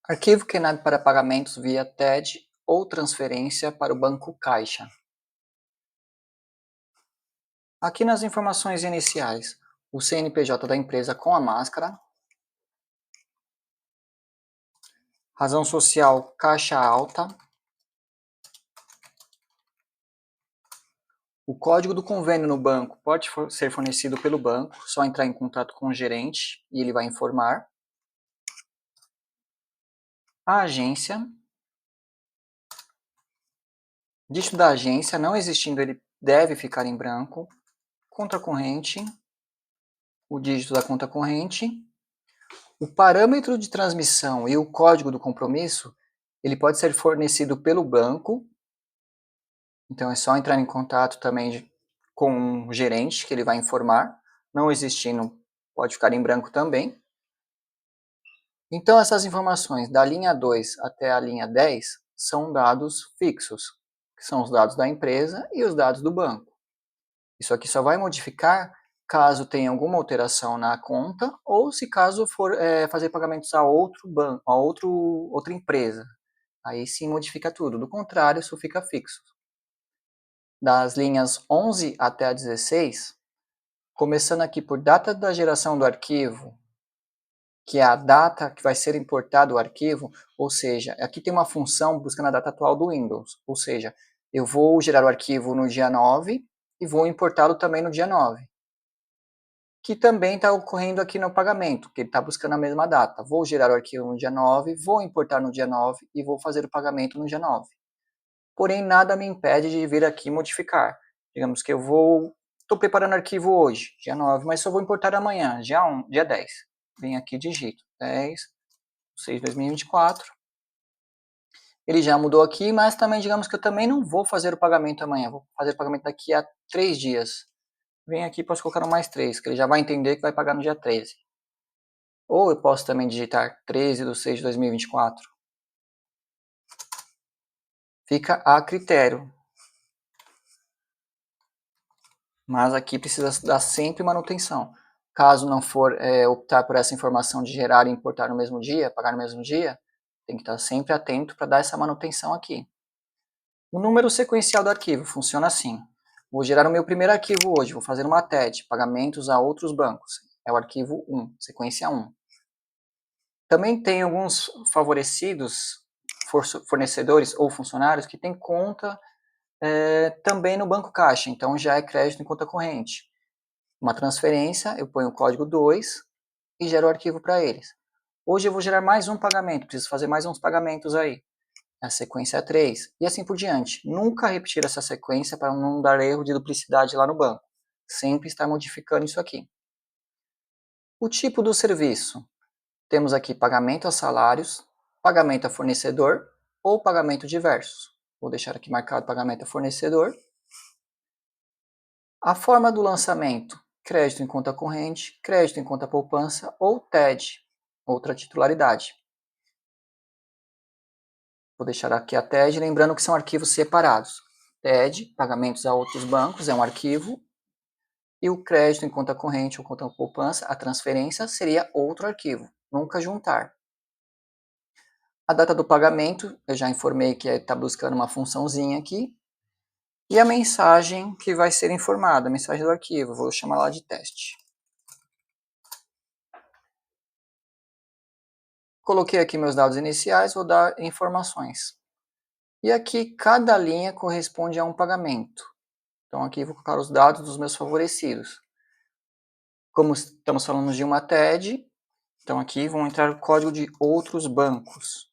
Arquivo criado para pagamentos via TED ou transferência para o Banco Caixa. Aqui nas informações iniciais, o CNPJ da empresa com a máscara, razão social caixa alta, o código do convênio no banco pode ser fornecido pelo banco, só entrar em contato com o gerente e ele vai informar. A agência, dígito da agência, não existindo ele deve ficar em branco. Conta corrente, o dígito da conta corrente. O parâmetro de transmissão e o código do compromisso, ele pode ser fornecido pelo banco, então é só entrar em contato também com o gerente, que ele vai informar, não existindo, pode ficar em branco também. Então essas informações da linha 2 até a linha 10 são dados fixos, que são os dados da empresa e os dados do banco. Isso aqui só vai modificar caso tenha alguma alteração na conta ou se caso for fazer pagamentos a outro banco, a outra empresa. Aí sim modifica tudo, do contrário isso fica fixo. Das linhas 11 até a 16, começando aqui por data da geração do arquivo, que é a data que vai ser importado o arquivo, ou seja, aqui tem uma função buscando a data atual do Windows, ou seja, eu vou gerar o arquivo no dia 9 e vou importá-lo também no dia 9. Que também está ocorrendo aqui no pagamento, que ele está buscando a mesma data. Vou gerar o arquivo no dia 9, vou importar no dia 9 e vou fazer o pagamento no dia 9. Porém, nada me impede de vir aqui modificar. Digamos que estou preparando o arquivo hoje, dia 9, mas só vou importar amanhã, dia 10. Venho aqui, digito 10/6/2024. Ele já mudou aqui, mas também digamos que eu também não vou fazer o pagamento amanhã, vou fazer o pagamento daqui a 3 dias. Vem aqui, posso colocar no mais 3, que ele já vai entender que vai pagar no dia 13. Ou eu posso também digitar 13/6/2024. Fica a critério. Mas aqui precisa dar sempre manutenção. Caso não for optar por essa informação de gerar e importar no mesmo dia, pagar no mesmo dia, tem que estar sempre atento para dar essa manutenção aqui. O número sequencial do arquivo funciona assim. Vou gerar o meu primeiro arquivo hoje, vou fazer uma TED, pagamentos a outros bancos. É o arquivo 1, sequência 1. Também tem alguns favorecidos, fornecedores ou funcionários que têm conta também no Banco Caixa, então já é crédito em conta corrente. Uma transferência, eu ponho o código 2 e gero o arquivo para eles. Hoje eu vou gerar mais um pagamento, preciso fazer mais uns pagamentos aí. A sequência é 3 e assim por diante. Nunca repetir essa sequência para não dar erro de duplicidade lá no banco. Sempre estar modificando isso aqui. O tipo do serviço. Temos aqui pagamento a salários, pagamento a fornecedor ou pagamento diversos. Vou deixar aqui marcado pagamento a fornecedor. A forma do lançamento, crédito em conta corrente, crédito em conta poupança ou TED, outra titularidade. Vou deixar aqui a TED, lembrando que são arquivos separados. TED, pagamentos a outros bancos, é um arquivo. E o crédito em conta corrente ou conta poupança, a transferência, seria outro arquivo. Nunca juntar. A data do pagamento, eu já informei que está buscando uma funçãozinha aqui. E a mensagem que vai ser informada, a mensagem do arquivo, vou chamar lá de teste. Coloquei aqui meus dados iniciais, vou dar informações. E aqui cada linha corresponde a um pagamento. Então aqui vou colocar os dados dos meus favorecidos. Como estamos falando de uma TED, então aqui vão entrar o código de outros bancos.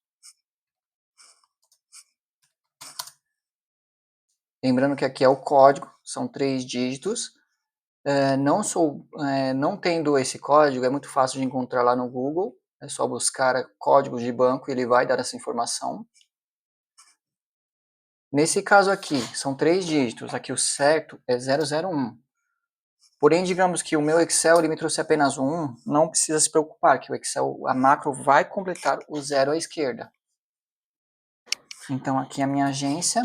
Lembrando que aqui é o código, são 3 dígitos. Não tendo esse código, é muito fácil de encontrar lá no Google. É só buscar código de banco e ele vai dar essa informação. Nesse caso aqui, são 3 dígitos. Aqui o certo é 001. Porém, digamos que o meu Excel ele me trouxe apenas um 1, não precisa se preocupar, que o Excel, a macro vai completar o 0 à esquerda. Então aqui a minha agência,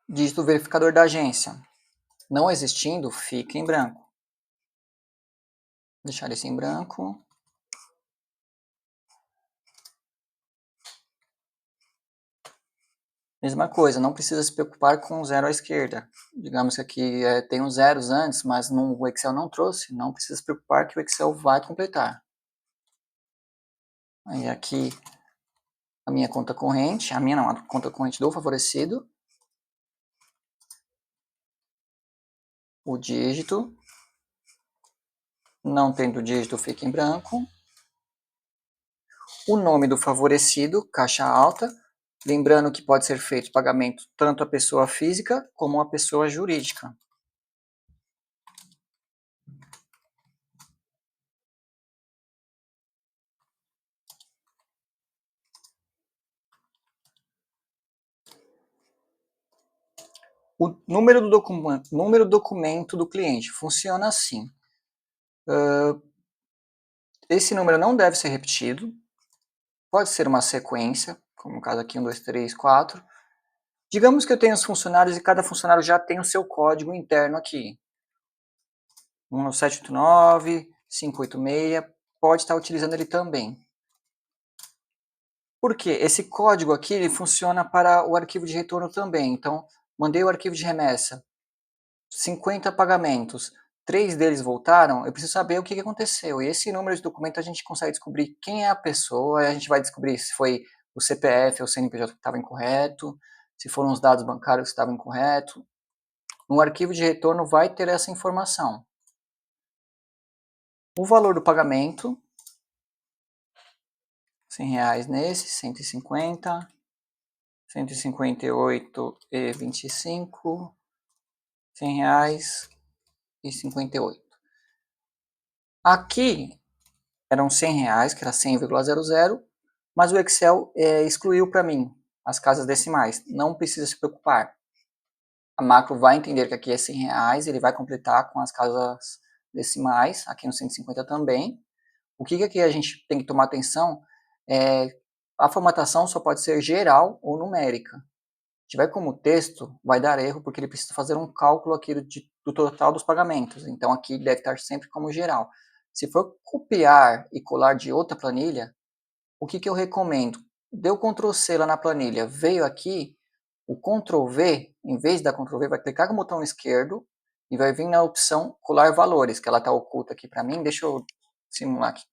dígito verificador da agência. Não existindo, fica em branco. Vou deixar esse em branco. Mesma coisa, não precisa se preocupar com o zero à esquerda. Digamos que aqui tem os zeros antes, mas o Excel não trouxe, não precisa se preocupar que o Excel vai completar. Aí aqui a minha conta corrente, a conta corrente do favorecido, o dígito, não tendo dígito fica em branco, o nome do favorecido, caixa alta, lembrando que pode ser feito pagamento tanto a pessoa física como a pessoa jurídica. O número do documento do cliente funciona assim. Esse número não deve ser repetido, pode ser uma sequência, como no caso aqui 1, 2, 3, 4. Digamos que eu tenho os funcionários e cada funcionário já tem o seu código interno aqui. 1789, 586, pode estar utilizando ele também. Por quê? Esse código aqui ele funciona para o arquivo de retorno também. Então, mandei o arquivo de remessa, 50 pagamentos, 3 deles voltaram, eu preciso saber o que aconteceu. E esse número de documento a gente consegue descobrir quem é a pessoa, a gente vai descobrir se foi o CPF ou o CNPJ que estava incorreto, se foram os dados bancários que estavam incorretos. No arquivo de retorno vai ter essa informação. O valor do pagamento, R$100 nesse, 150, 158,25, R$100,58. Aqui eram R$100, que era 100,00, mas o Excel excluiu para mim as casas decimais. Não precisa se preocupar. A macro vai entender que aqui é R$100, ele vai completar com as casas decimais, aqui no 150 também. O que aqui a gente tem que tomar atenção é a formatação só pode ser geral ou numérica. Se tiver como texto, vai dar erro, porque ele precisa fazer um cálculo aqui do total dos pagamentos. Então aqui deve estar sempre como geral. Se for copiar e colar de outra planilha, o que eu recomendo? Deu Ctrl C lá na planilha, veio aqui, o Ctrl V, em vez da Ctrl V, vai clicar com o botão esquerdo e vai vir na opção colar valores, que ela está oculta aqui para mim. Deixa eu simular aqui.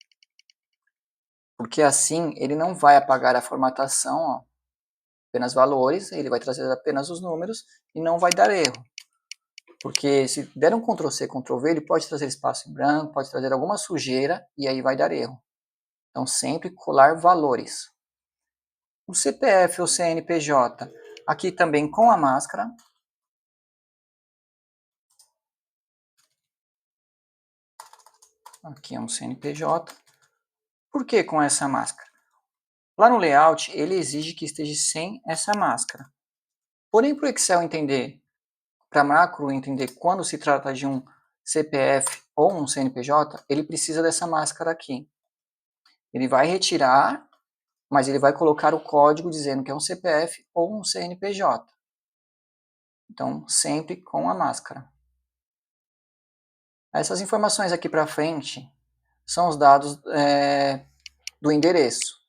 Porque assim ele não vai apagar a formatação, ó, apenas valores, ele vai trazer apenas os números e não vai dar erro. Porque se der um Ctrl C, Ctrl V, ele pode trazer espaço em branco, pode trazer alguma sujeira e aí vai dar erro. Então sempre colar valores. O CPF ou CNPJ, aqui também com a máscara. Aqui é um CNPJ. Por que com essa máscara? Lá no layout, ele exige que esteja sem essa máscara. Porém, para o Excel entender, para a macro entender quando se trata de um CPF ou um CNPJ, ele precisa dessa máscara aqui. Ele vai retirar, mas ele vai colocar o código dizendo que é um CPF ou um CNPJ. Então, sempre com a máscara. Essas informações aqui para frente são os dados do endereço.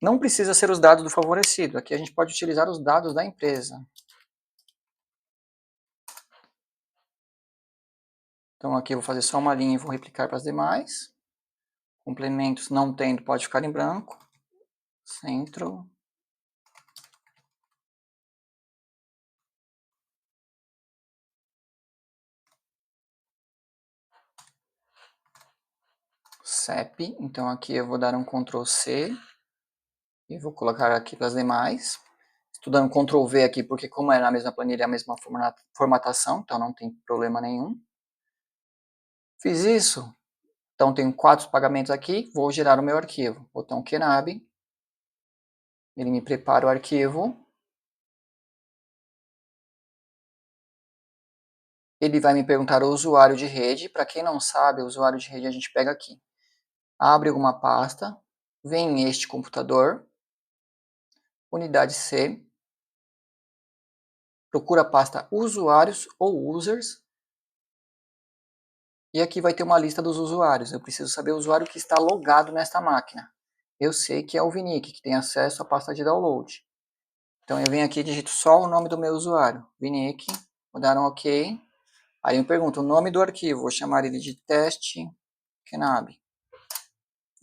Não precisa ser os dados do favorecido. Aqui a gente pode utilizar os dados da empresa. Então aqui eu vou fazer só uma linha e vou replicar para as demais. Complementos não tendo, pode ficar em branco. Centro. CEP. Então aqui eu vou dar um Ctrl C. E vou colocar aqui para as demais. Estou dando Ctrl V aqui porque como é na mesma planilha, é a mesma formatação, então não tem problema nenhum. Fiz isso. Então tenho 4 pagamentos aqui, vou gerar o meu arquivo. Botão Kenab. Ele me prepara o arquivo. Ele vai me perguntar o usuário de rede. Para quem não sabe, o usuário de rede a gente pega aqui. Abre alguma pasta, vem em este computador, unidade C, procura a pasta usuários ou users, e aqui vai ter uma lista dos usuários. Eu preciso saber o usuário que está logado nesta máquina. Eu sei que é o Vinic, que tem acesso à pasta de download. Então eu venho aqui e digito só o nome do meu usuário, Vinick, vou dar um OK. Aí me pergunta o nome do arquivo, vou chamar ele de teste Knab.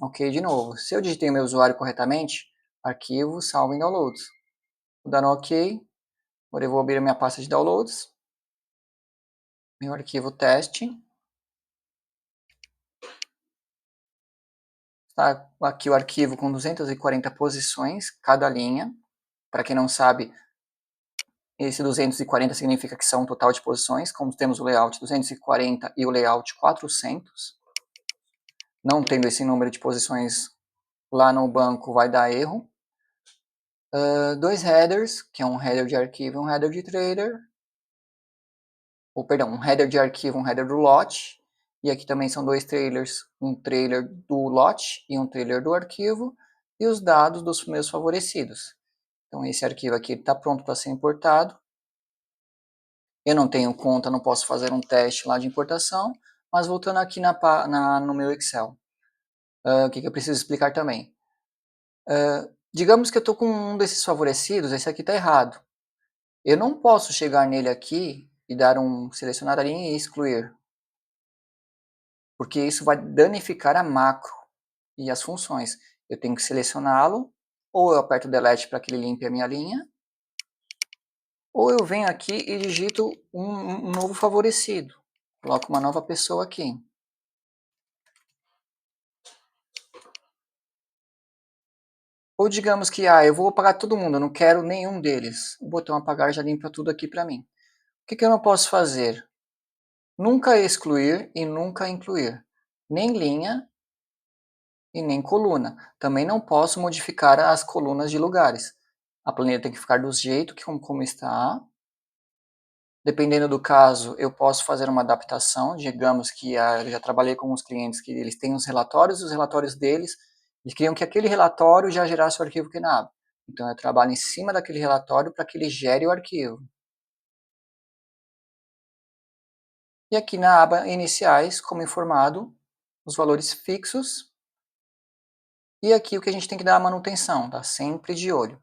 OK de novo. Se eu digitei o meu usuário corretamente, arquivo, salvo em downloads. Vou dar um OK. Agora eu vou abrir a minha pasta de downloads. Meu arquivo teste. Está aqui o arquivo com 240 posições, cada linha. Para quem não sabe, esse 240 significa que são um total de posições, como temos o layout 240 e o layout 400. Não tendo esse número de posições lá no banco vai dar erro. Dois headers, que é um header de arquivo e um header de trailer. Ou, perdão, um header de arquivo, um header do lote. E aqui também são dois trailers, um trailer do lote e um trailer do arquivo. E os dados dos meus favorecidos. Então esse arquivo aqui está pronto para ser importado. Eu não tenho conta, não posso fazer um teste lá de importação. Mas voltando aqui no meu Excel. O que eu preciso explicar também? Digamos que eu estou com um desses favorecidos, esse aqui está errado. Eu não posso chegar nele aqui e dar um selecionar a linha e excluir. Porque isso vai danificar a macro e as funções. Eu tenho que selecioná-lo, ou eu aperto Delete para que ele limpe a minha linha, ou eu venho aqui e digito um novo favorecido. Coloco uma nova pessoa aqui. Ou digamos que eu vou apagar todo mundo, eu não quero nenhum deles. O botão apagar já limpa tudo aqui para mim. O que eu não posso fazer? Nunca excluir e nunca incluir. Nem linha e nem coluna. Também não posso modificar as colunas de lugares. A planilha tem que ficar do jeito como está. Dependendo do caso, eu posso fazer uma adaptação. Digamos que eu já trabalhei com uns clientes que eles têm os relatórios deles, eles queriam que aquele relatório já gerasse o arquivo QNAB. Então eu trabalho em cima daquele relatório para que ele gere o arquivo. E aqui na aba iniciais, como informado, os valores fixos. E aqui o que a gente tem que dar a manutenção, tá? Sempre de olho.